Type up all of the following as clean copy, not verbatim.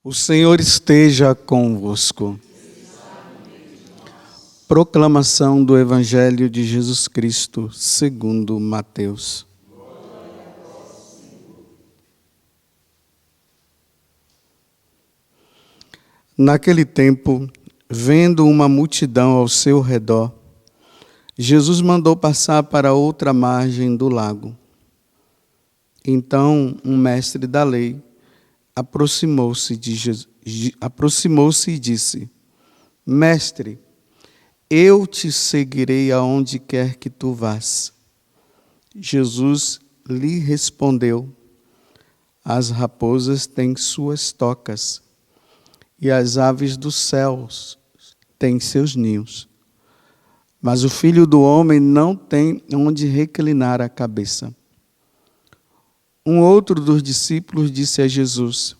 O Senhor esteja convosco. Proclamação do Evangelho de Jesus Cristo, segundo Mateus. Naquele tempo, vendo uma multidão ao seu redor, Jesus mandou passar para outra margem do lago. Então, um mestre da lei aproximou-se e disse: Mestre, eu te seguirei aonde quer que tu vás. Jesus lhe respondeu: As raposas têm suas tocas, e as aves dos céus têm seus ninhos. Mas o Filho do Homem não tem onde reclinar a cabeça. Um outro dos discípulos disse a Jesus: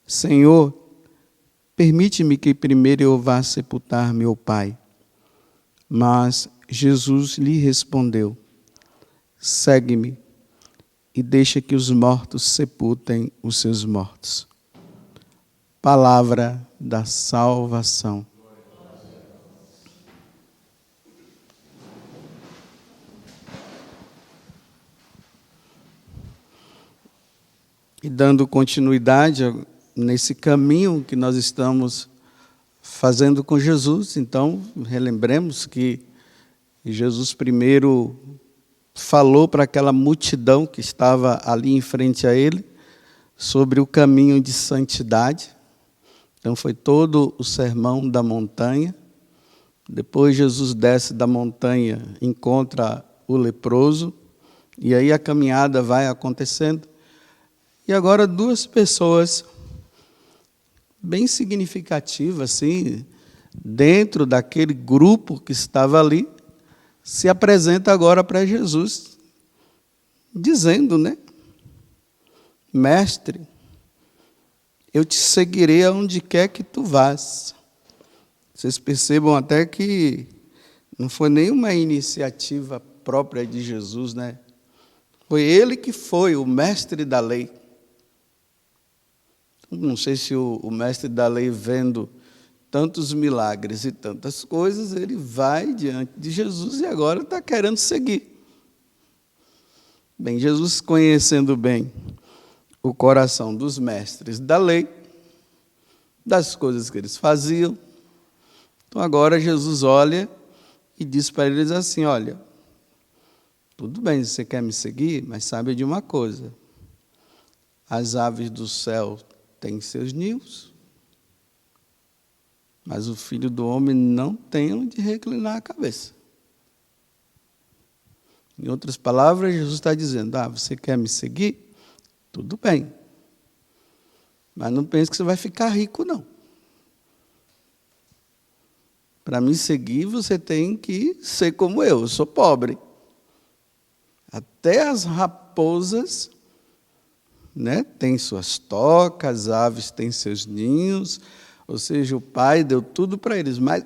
Senhor, permite-me que primeiro eu vá sepultar meu pai. Mas Jesus lhe respondeu: Segue-me e deixa que os mortos sepultem os seus mortos. Palavra da salvação. E dando continuidade nesse caminho que nós estamos fazendo com Jesus, então relembremos que Jesus primeiro falou para aquela multidão que estava ali em frente a ele sobre o caminho de santidade. Então foi todo o sermão da montanha. Depois Jesus desce da montanha, encontra o leproso, e aí a caminhada vai acontecendo. E agora duas pessoas bem significativas, assim, dentro daquele grupo que estava ali, se apresenta agora para Jesus, dizendo, Mestre, eu te seguirei aonde quer que tu vás. Vocês percebam até que não foi nenhuma iniciativa própria de Jesus, Foi ele que foi o mestre da lei. Não sei se o mestre da lei, vendo tantos milagres e tantas coisas, ele vai diante de Jesus e agora está querendo seguir. Bem, Jesus, conhecendo bem o coração dos mestres da lei, das coisas que eles faziam, então agora Jesus olha e diz para eles assim: olha, tudo bem, você quer me seguir, mas sabe de uma coisa: as aves do céu têm seus ninhos, mas o Filho do Homem não tem onde reclinar a cabeça. Em outras palavras, Jesus está dizendo: você quer me seguir? Tudo bem. Mas não pense que você vai ficar rico, não. Para me seguir, você tem que ser como eu sou pobre. Até as raposas têm suas tocas, as aves têm seus ninhos, ou seja, o Pai deu tudo para eles. Mas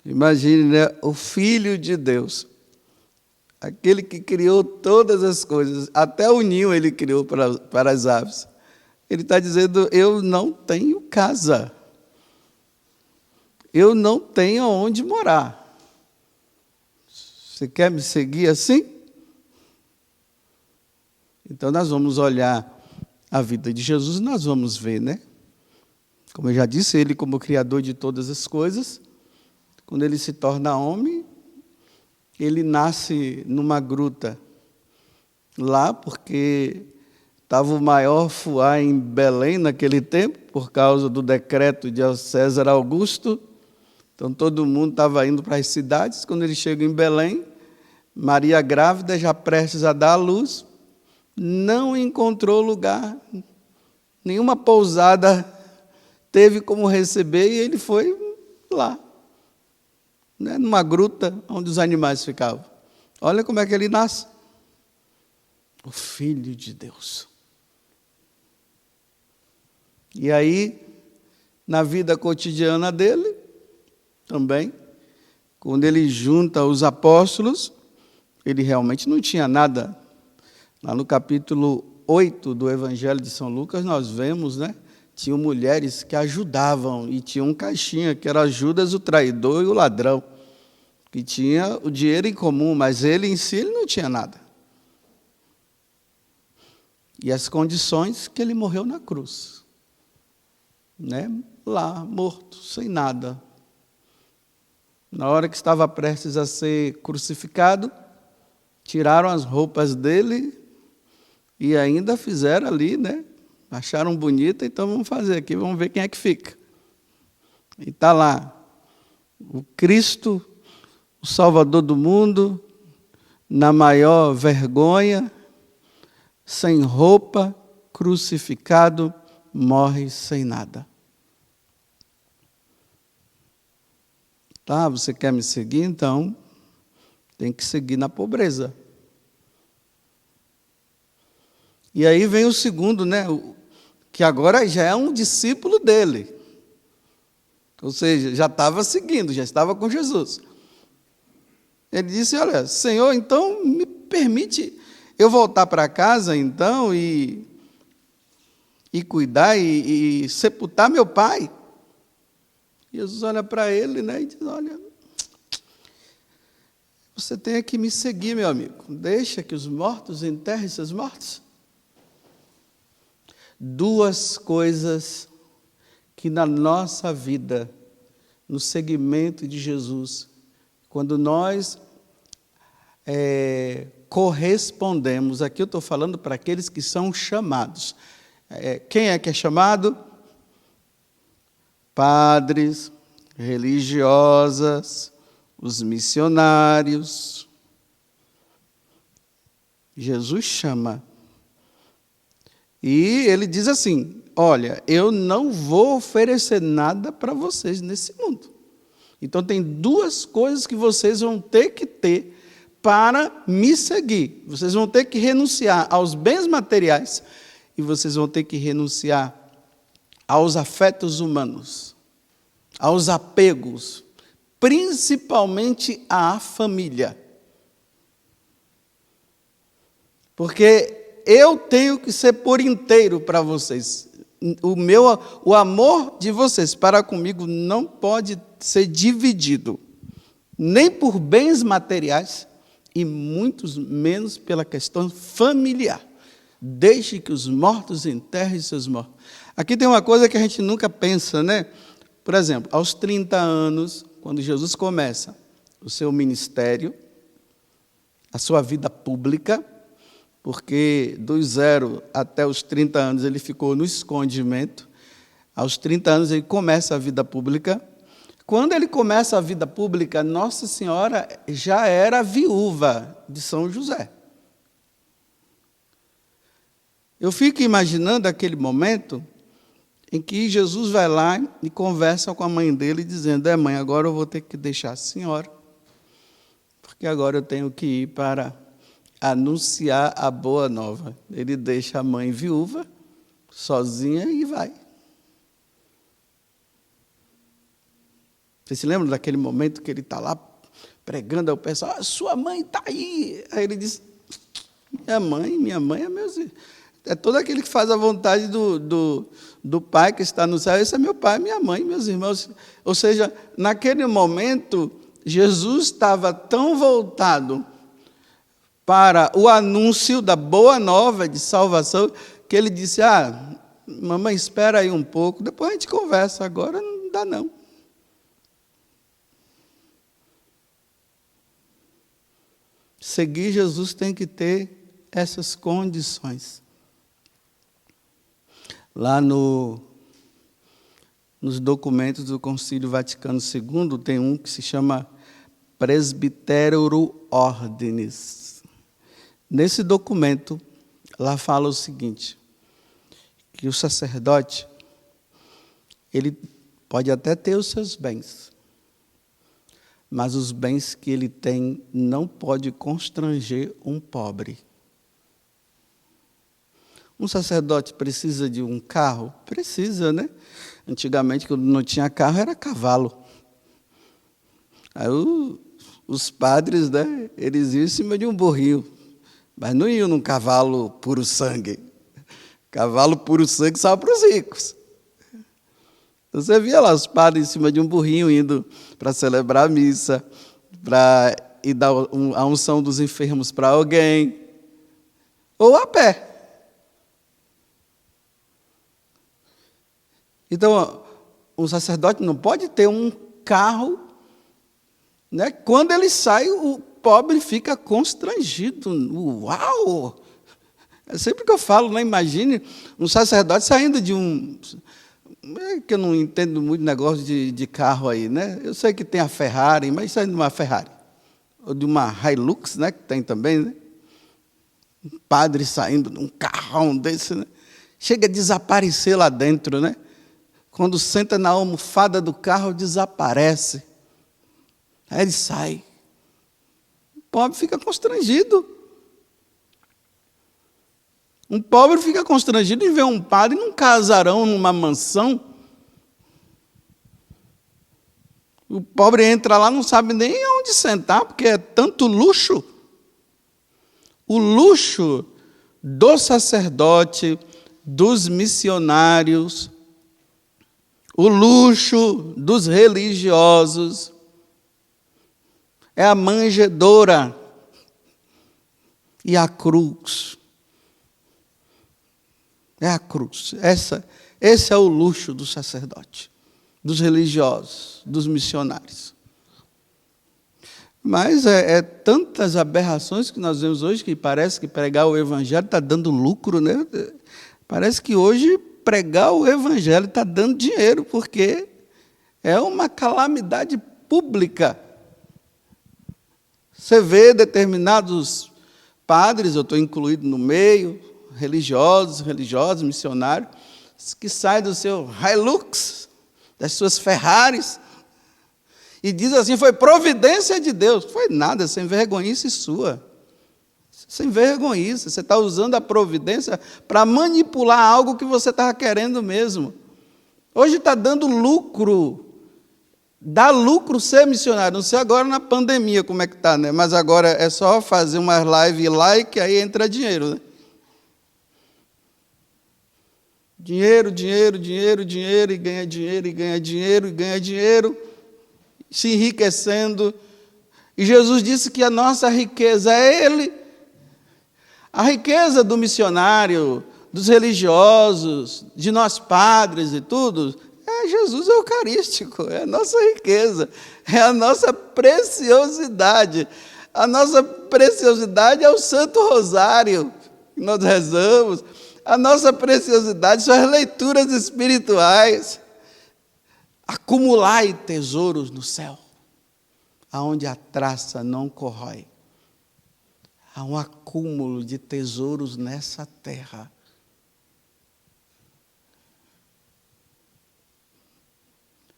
imagine, o Filho de Deus, aquele que criou todas as coisas, até o ninho ele criou para as aves. Ele está dizendo: eu não tenho casa, eu não tenho onde morar. Você quer me seguir assim? Então, nós vamos olhar a vida de Jesus e nós vamos ver, Como eu já disse, ele como criador de todas as coisas, quando ele se torna homem, ele nasce numa gruta lá, porque estava o maior fuá em Belém naquele tempo, por causa do decreto de César Augusto. Então, todo mundo estava indo para as cidades. Quando ele chega em Belém, Maria grávida, já prestes a dar à luz, não encontrou lugar, nenhuma pousada teve como receber, e ele foi lá, numa gruta onde os animais ficavam. Olha como é que ele nasce. O Filho de Deus. E aí, na vida cotidiana dele, também, quando ele junta os apóstolos, ele realmente não tinha nada. Lá no capítulo 8 do Evangelho de São Lucas, nós vemos, né? Tinham mulheres que ajudavam, e tinha um caixinha, que era Judas, o traidor e o ladrão, que tinha o dinheiro em comum, mas ele em si ele não tinha nada. E as condições que ele morreu na cruz, né? Lá, morto, sem nada. Na hora que estava prestes a ser crucificado, tiraram as roupas dele e ainda fizeram ali, né? Acharam bonita, então vamos fazer aqui, vamos ver quem é que fica. E está lá, o Cristo, o Salvador do mundo, na maior vergonha, sem roupa, crucificado, morre sem nada. Tá, você quer me seguir? Então, tem que seguir na pobreza. E aí vem o segundo, né? Que agora já é um discípulo dele. Ou seja, já estava seguindo, já estava com Jesus. Ele disse, olha, Senhor, então me permite eu voltar para casa, então, e cuidar e sepultar meu pai. Jesus olha para ele, né, e diz, olha, você tem que me seguir, meu amigo. Deixa que os mortos enterrem seus mortos. Duas coisas que na nossa vida, no seguimento de Jesus, quando nós correspondemos, aqui eu estou falando para aqueles que são chamados. Quem é que é chamado? Padres, religiosas, os missionários. Jesus chama. E ele diz assim, olha, eu não vou oferecer nada para vocês nesse mundo. Então tem duas coisas que vocês vão ter que ter para me seguir. Vocês vão ter que renunciar aos bens materiais e vocês vão ter que renunciar aos afetos humanos, aos apegos, principalmente à família. Porque eu tenho que ser por inteiro para vocês. O amor de vocês para comigo não pode ser dividido, nem por bens materiais, e muito menos pela questão familiar. Deixe que os mortos enterrem seus mortos. Aqui tem uma coisa que a gente nunca pensa, né? Por exemplo, aos 30 anos, quando Jesus começa o seu ministério, a sua vida pública, porque dos 0 até os 30 anos ele ficou no escondimento, aos 30 anos ele começa a vida pública. Quando ele começa a vida pública, Nossa Senhora já era viúva de São José. Eu fico imaginando aquele momento em que Jesus vai lá e conversa com a mãe dele, dizendo, mãe, agora eu vou ter que deixar a senhora, porque agora eu tenho que ir para anunciar a boa nova. Ele deixa a mãe viúva, sozinha, e vai. Você se lembra daquele momento que ele está lá pregando ao pessoal, sua mãe está aí. Aí ele diz, minha mãe é meus irmãos. É todo aquele que faz a vontade do Pai que está no céu. Esse é meu pai, minha mãe, meus irmãos. Ou seja, naquele momento, Jesus estava tão voltado para o anúncio da boa nova de salvação, que ele disse, mamãe, espera aí um pouco, depois a gente conversa, agora não dá não. Seguir Jesus tem que ter essas condições. Lá nos documentos do Concílio Vaticano II, tem um que se chama Presbyterorum Ordinis. Nesse documento, lá fala o seguinte, que o sacerdote, ele pode até ter os seus bens, mas os bens que ele tem não pode constranger um pobre. Um sacerdote precisa de um carro? Precisa, né? Antigamente, quando não tinha carro, era cavalo. Aí os padres, né, eles iam em cima de um burrinho, mas não iam num cavalo puro sangue. Cavalo puro sangue só para os ricos. Você via lá os padres em cima de um burrinho indo para celebrar a missa, para ir dar a unção dos enfermos para alguém, ou a pé. Então, o sacerdote não pode ter um carro, né? Quando ele sai, o pobre fica constrangido. Uau! É sempre que eu falo, né? Imagine um sacerdote saindo de um... É que eu não entendo muito negócio de carro aí, né? Eu sei que tem a Ferrari, mas saindo de uma Ferrari. Ou de uma Hilux, né? Que tem também, né? Um padre saindo de um carrão desse, né? Chega a desaparecer lá dentro, né? Quando senta na almofada do carro, desaparece. Aí ele sai. O pobre fica constrangido. Um pobre fica constrangido em ver um padre num casarão, numa mansão. O pobre entra lá, não sabe nem onde sentar, porque é tanto luxo. O luxo do sacerdote, dos missionários, o luxo dos religiosos, é a manjedoura e a cruz. É a cruz. Esse é o luxo do sacerdote, dos religiosos, dos missionários. Mas é tantas aberrações que nós vemos hoje que parece que pregar o evangelho está dando lucro, né? Parece que hoje pregar o evangelho está dando dinheiro, porque é uma calamidade pública. Você vê determinados padres, eu estou incluído no meio, religiosos, missionários, que saem do seu Hilux, das suas Ferraris, e diz assim, foi providência de Deus. Foi nada, sem vergonhice sua. Sem vergonhice. Você está usando a providência para manipular algo que você estava querendo mesmo. Hoje está dando lucro. Dá lucro ser missionário. Não sei agora na pandemia como é que está, né? Mas agora é só fazer umas live like, aí entra dinheiro, né? Dinheiro, e ganha dinheiro, se enriquecendo. E Jesus disse que a nossa riqueza é Ele. A riqueza do missionário, dos religiosos, de nós padres e tudo, é Jesus eucarístico, é a nossa riqueza, é a nossa preciosidade. A nossa preciosidade é o Santo Rosário, que nós rezamos. A nossa preciosidade são as leituras espirituais. Acumulai tesouros no céu, aonde a traça não corrói. Há um acúmulo de tesouros nessa terra.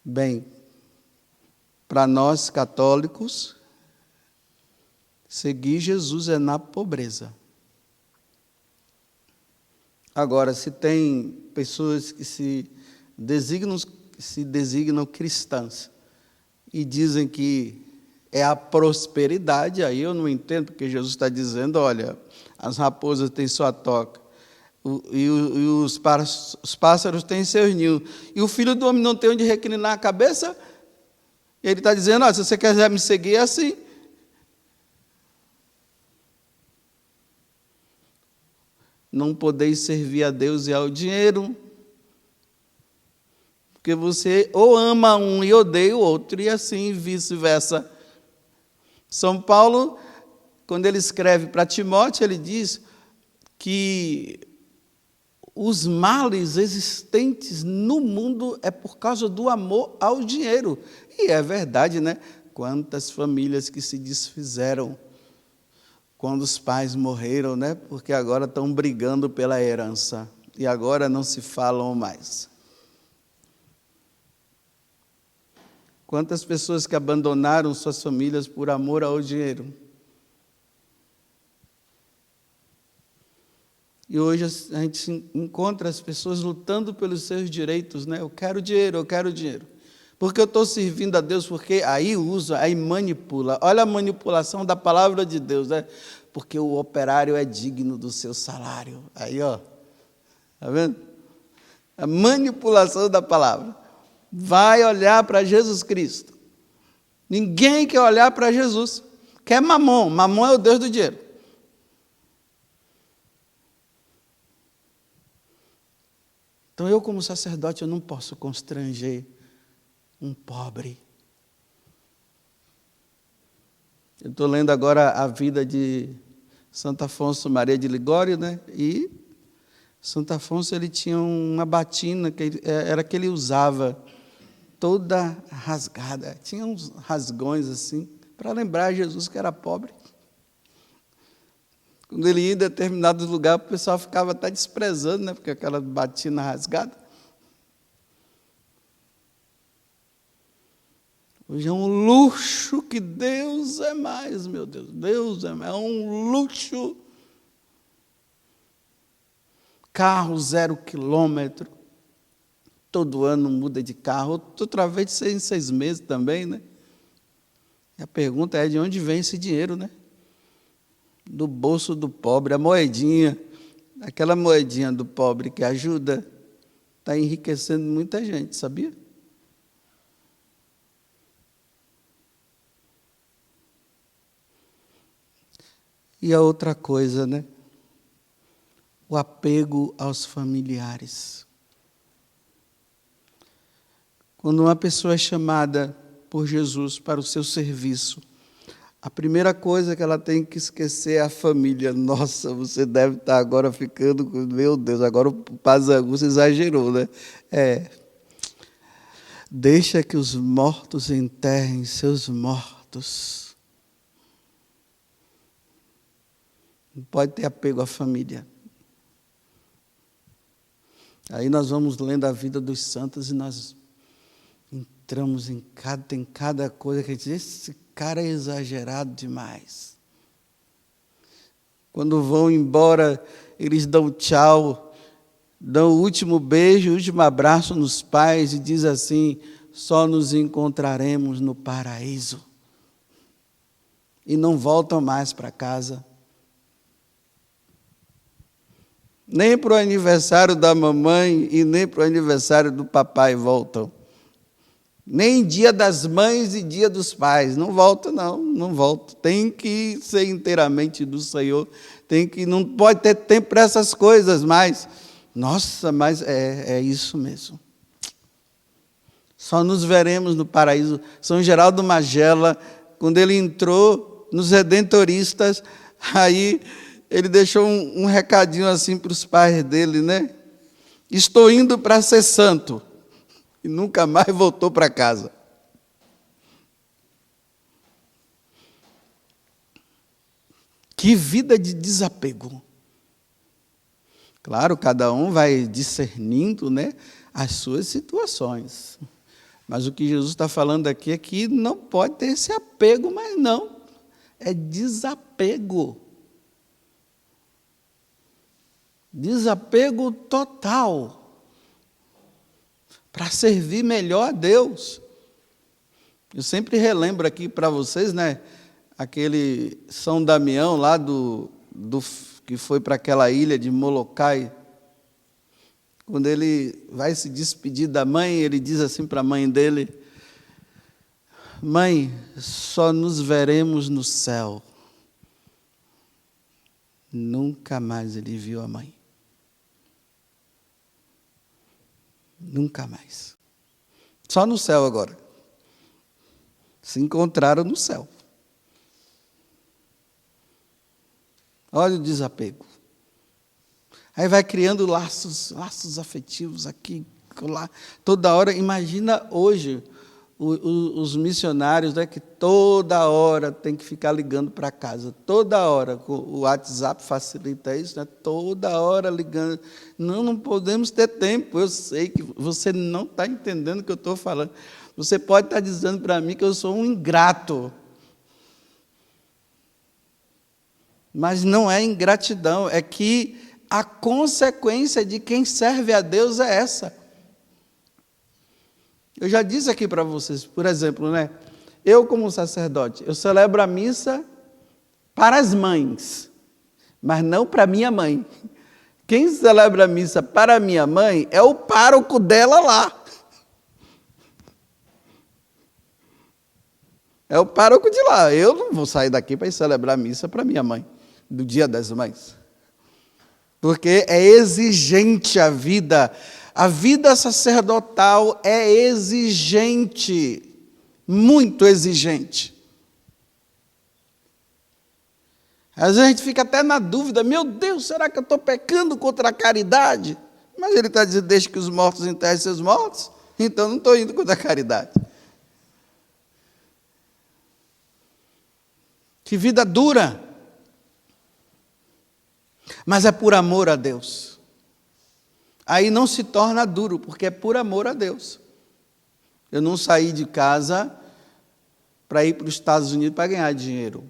Bem, para nós católicos, seguir Jesus é na pobreza. Agora, se tem pessoas que se designam cristãs e dizem que é a prosperidade, aí eu não entendo, porque Jesus está dizendo, olha, as raposas têm sua toca, e os pássaros têm seus ninhos, e o filho do homem não tem onde reclinar a cabeça. Ele está dizendo, olha, se você quiser me seguir, é assim. Não podeis servir a Deus e ao dinheiro, porque você ou ama um e odeia o outro, e assim vice-versa. São Paulo, quando ele escreve para Timóteo, ele diz que os males existentes no mundo é por causa do amor ao dinheiro. E é verdade, né? Quantas famílias que se desfizeram quando os pais morreram, né? Porque agora estão brigando pela herança e agora não se falam mais. Quantas pessoas que abandonaram suas famílias por amor ao dinheiro. E hoje a gente encontra as pessoas lutando pelos seus direitos, né? Eu quero dinheiro. Porque eu estou servindo a Deus, porque aí usa, aí manipula. Olha a manipulação da palavra de Deus, né? Porque o operário é digno do seu salário. Aí, ó. Está vendo? A manipulação da palavra. Vai olhar para Jesus Cristo. Ninguém quer olhar para Jesus. Quer Mamon. Mamon é o Deus do dinheiro. Então eu, como sacerdote, eu não posso constranger um pobre. Eu estou lendo agora a vida de Santo Afonso Maria de Ligório, né? E Santo Afonso, ele tinha uma batina era que ele usava, toda rasgada. Tinha uns rasgões assim, para lembrar Jesus que era pobre. Quando ele ia em determinados lugares, o pessoal ficava até desprezando, né? Porque aquela batina rasgada. Hoje é um luxo que Deus é mais, meu Deus. Deus é mais, é um luxo. Carro 0 quilômetro. Todo ano muda de carro. Outra vez de 6 em 6 meses também, né? E a pergunta é de onde vem esse dinheiro, né? Do bolso do pobre, a moedinha, aquela moedinha do pobre que ajuda, está enriquecendo muita gente, sabia? E a outra coisa, né? O apego aos familiares. Quando uma pessoa é chamada por Jesus para o seu serviço, a primeira coisa que ela tem que esquecer é a família. Nossa, você deve estar agora ficando com... Meu Deus, agora o Pazangu exagerou, né? Deixa que os mortos enterrem seus mortos. Não pode ter apego à família. Aí nós vamos lendo a vida dos santos e nós entramos tem cada coisa que a gente diz, esse cara é exagerado demais. Quando vão embora, eles dão tchau, dão o último beijo, o último abraço nos pais e diz assim, só nos encontraremos no paraíso. E não voltam mais para casa. Nem para o aniversário da mamãe e nem para o aniversário do papai voltam. Nem dia das mães e dia dos pais. Não volta, não volta. Tem que ser inteiramente do Senhor. Não pode ter tempo para essas coisas mais. Nossa, mas é isso mesmo. Só nos veremos no paraíso. São Geraldo Magela, quando ele entrou nos Redentoristas, aí ele deixou um recadinho assim para os pais dele, né? Estou indo para ser santo. E nunca mais voltou para casa. Que vida de desapego. Claro, cada um vai discernindo, né, as suas situações. Mas o que Jesus está falando aqui é que não pode ter esse apego, mas não. É desapego. Desapego total. Para servir melhor a Deus. Eu sempre relembro aqui para vocês, né, aquele São Damião lá que foi para aquela ilha de Molokai. Quando ele vai se despedir da mãe, ele diz assim para a mãe dele, mãe, só nos veremos no céu. Nunca mais ele viu a mãe. Nunca mais. Só no céu agora. Se encontraram no céu. Olha o desapego. Aí vai criando laços afetivos aqui, lá. Toda hora, imagina hoje, os missionários, né, que toda hora tem que ficar ligando para casa. Toda hora, o WhatsApp facilita isso, né? Toda hora ligando. Não podemos ter tempo. Eu sei que você não está entendendo o que eu estou falando. Você pode estar dizendo para mim que eu sou um ingrato. Mas não é ingratidão, é que a consequência de quem serve a Deus é essa. Eu já disse aqui para vocês, por exemplo, né? Eu como sacerdote, eu celebro a missa para as mães, mas não para minha mãe, Quem celebra a missa para minha mãe é o pároco dela lá. É o pároco de lá. Eu não vou sair daqui para ir celebrar a missa para minha mãe, do Dia das Mães. Porque é exigente a vida. A vida sacerdotal é exigente, muito exigente. Às vezes a gente fica até na dúvida, meu Deus, será que eu estou pecando contra a caridade? Mas ele está dizendo, deixe que os mortos enterrem seus mortos, então não estou indo contra a caridade. Que vida dura! Mas é por amor a Deus. Aí não se torna duro, porque é por amor a Deus. Eu não saí de casa para ir para os Estados Unidos para ganhar dinheiro.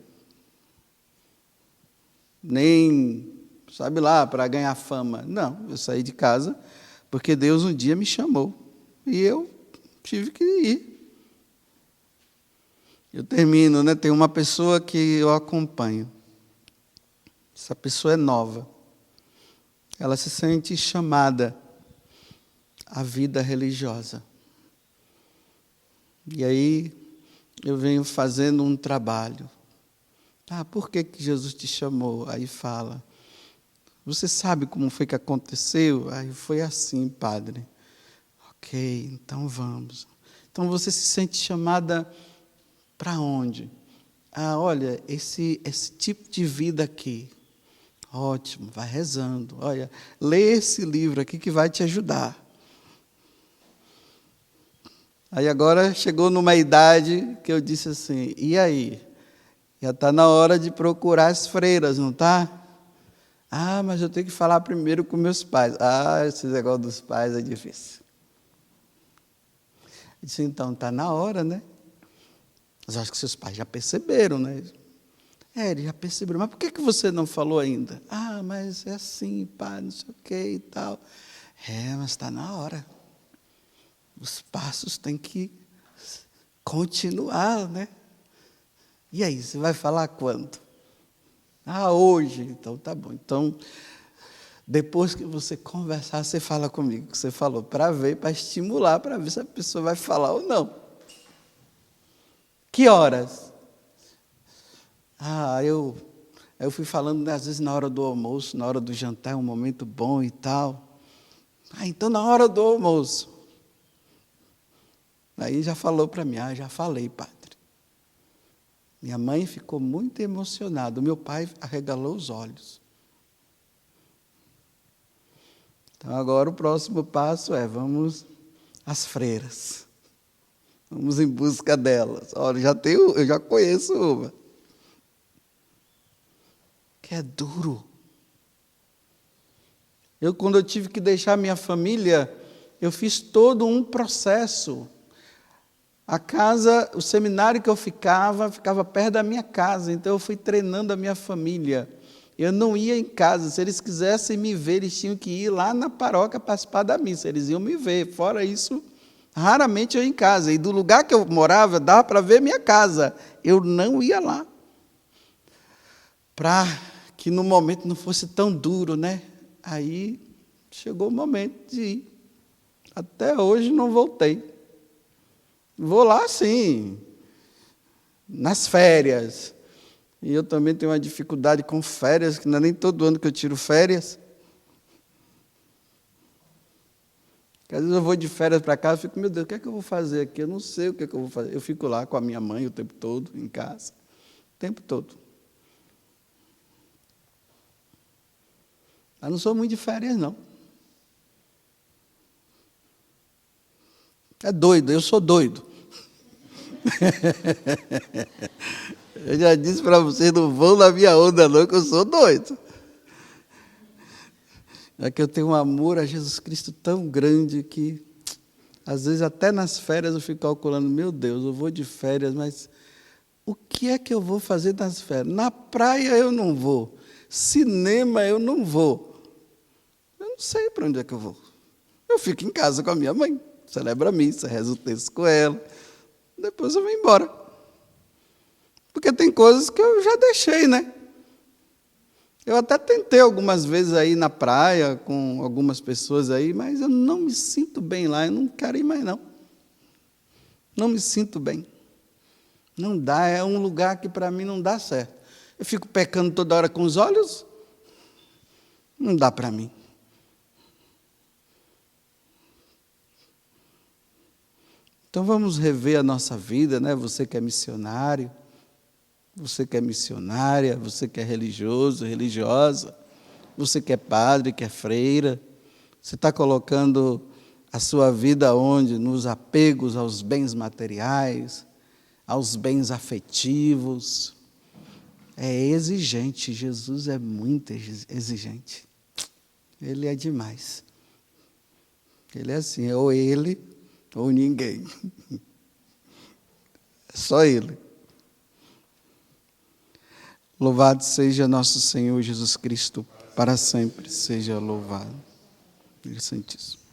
Nem, sabe lá, para ganhar fama. Não, eu saí de casa porque Deus um dia me chamou. E eu tive que ir. Eu termino, né? Tem uma pessoa que eu acompanho. Essa pessoa é nova. Ela se sente chamada à vida religiosa. E aí eu venho fazendo um trabalho. Por que Jesus te chamou? Aí fala. Você sabe como foi que aconteceu? Aí foi assim, padre. Ok, então vamos. Então você se sente chamada para onde? Olha, esse tipo de vida aqui. Ótimo, vai rezando. Olha, lê esse livro aqui que vai te ajudar. Aí agora chegou numa idade que eu disse assim, e aí? Já está na hora de procurar as freiras, não está? Mas eu tenho que falar primeiro com meus pais. Esse negócio dos pais é difícil. Eu disse, então, está na hora, né? Mas eu acho que seus pais já perceberam, né? Eles já perceberam. Mas por que você não falou ainda? Mas é assim, pai, não sei o que e tal. Mas está na hora. Os passos têm que continuar, né? E aí, você vai falar quando? Hoje. Então, tá bom. Então, depois que você conversar, você fala comigo, que você falou, para ver, para estimular, para ver se a pessoa vai falar ou não. Que horas? Eu fui falando, né, às vezes, na hora do almoço, na hora do jantar, é um momento bom e tal. Então, na hora do almoço. Aí já falou para mim, já falei, padre. Minha mãe ficou muito emocionada. O meu pai arregalou os olhos. Então, agora o próximo passo vamos às freiras. Vamos em busca delas. Olha, eu já conheço uma. Que é duro. Quando eu tive que deixar minha família, eu fiz todo um processo. A casa, o seminário que eu ficava perto da minha casa, então eu fui treinando a minha família. Eu não ia em casa, se eles quisessem me ver, eles tinham que ir lá na paróquia participar da missa, eles iam me ver. Fora isso, raramente eu ia em casa. E do lugar que eu morava, dava para ver minha casa. Eu não ia lá. Para que no momento não fosse tão duro, né? Aí chegou o momento de ir. Até hoje não voltei. Vou lá, sim, nas férias. E eu também tenho uma dificuldade com férias, que não é nem todo ano que eu tiro férias. Porque às vezes eu vou de férias para casa e fico, meu Deus, o que é que eu vou fazer aqui? Eu não sei o que é que eu vou fazer. Eu fico lá com a minha mãe o tempo todo, em casa. O tempo todo. Mas não sou muito de férias, não. É doido, eu sou doido. Eu já disse para vocês, não vão na minha onda não, que eu sou doido. É que eu tenho um amor a Jesus Cristo tão grande que, às vezes, até nas férias eu fico calculando, meu Deus, eu vou de férias, mas o que é que eu vou fazer nas férias? Na praia eu não vou, cinema eu não vou. Eu não sei para onde é que eu vou. Eu fico em casa com a minha mãe, celebro a missa, rezo o texto com ela, depois eu vou embora. Porque tem coisas que eu já deixei, né? Eu até tentei algumas vezes aí na praia, com algumas pessoas aí, mas eu não me sinto bem lá, eu não quero ir mais não. Não me sinto bem. Não dá, é um lugar que para mim não dá certo. Eu fico pecando toda hora com os olhos, não dá para mim. Então vamos rever a nossa vida, né? Você que é missionário, você que é missionária, você que é religioso, religiosa, você que é padre, que é freira, você está colocando a sua vida onde? Nos apegos aos bens materiais, aos bens afetivos. É exigente, Jesus é muito exigente. Ele é demais. Ele é assim, é ou ele ou ninguém. É só ele. Louvado seja nosso Senhor Jesus Cristo, para sempre seja louvado. Ele é Santíssimo.